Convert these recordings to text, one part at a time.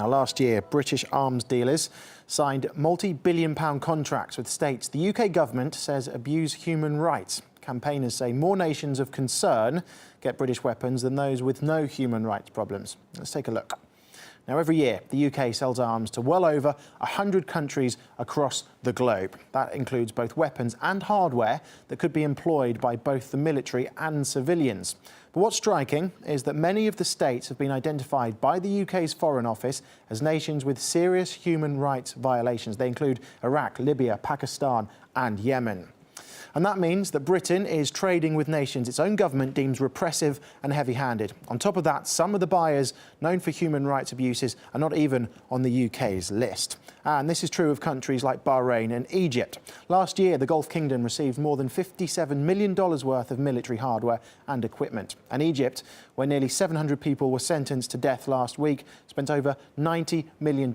Now, last year, British arms dealers signed multi-billion-pound contracts with states the UK government says abuse human rights. Campaigners say more nations of concern get British weapons than those with no human rights problems. Let's take a look. Now, every year, the UK sells arms to well over 100 countries across the globe. That includes both weapons and hardware that could be employed by both the military and civilians. But what's striking is that many of the states have been identified by the UK's Foreign Office as nations with serious human rights violations. They include Iraq, Libya, Pakistan and Yemen. And that means that Britain is trading with nations its own government deems repressive and heavy-handed. On top of that, some of the buyers known for human rights abuses are not even on the UK's list. And this is true of countries like Bahrain and Egypt. Last year, the Gulf Kingdom received more than $57 million worth of military hardware and equipment. And Egypt, where nearly 700 people were sentenced to death last week, spent over $90 million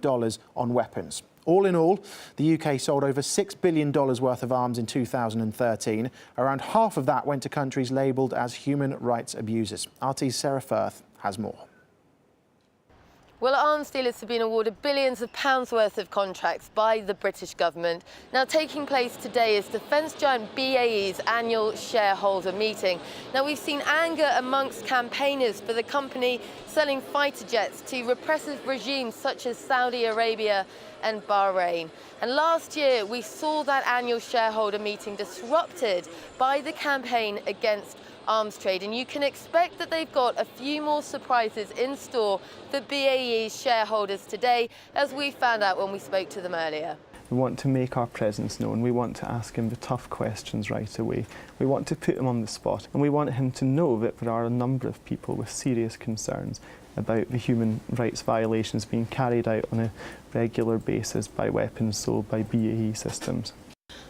on weapons. All in all, the UK sold over $6 billion worth of arms in 2013. Around half of that went to countries labelled as human rights abusers. RT's Sarah Firth has more. Well, arms dealers have been awarded billions of pounds worth of contracts by the British government. Now, taking place today is defence giant BAE's annual shareholder meeting. Now, we've seen anger amongst campaigners for the company selling fighter jets to repressive regimes such as Saudi Arabia and Bahrain. And last year, we saw that annual shareholder meeting disrupted by the campaign against arms trade, and you can expect that they've got a few more surprises in store for BAE's shareholders today, as we found out when we spoke to them earlier. We want to make our presence known. We want to ask him the tough questions right away. We want to put him on the spot, and we want him to know that there are a number of people with serious concerns about the human rights violations being carried out on a regular basis by weapons sold by BAE Systems.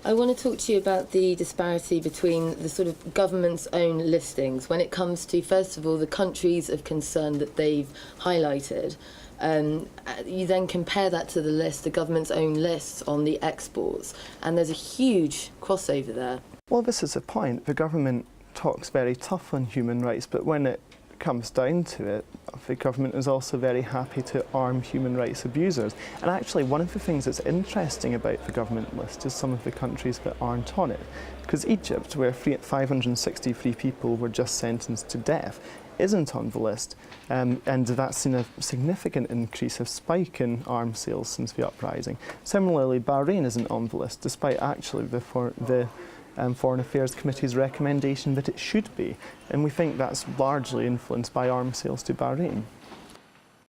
I want to talk to you about the disparity between the sort of government's own listings when it comes to, first of all, the countries of concern that they've highlighted. You then compare that to the list, the government's own lists on the exports, and there's a huge crossover there. Well, this is the point. The government talks very tough on human rights, but when it comes down to it, the government is also very happy to arm human rights abusers. And actually, one of the things that's interesting about the government list is some of the countries that aren't on it. Because Egypt, where 563 people were just sentenced to death, isn't on the list. And that's seen a significant increase, a spike in arms sales since the uprising. Similarly, Bahrain isn't on the list, despite actually the Foreign Affairs Committee's recommendation that it should be, and we think that's largely influenced by arms sales to Bahrain.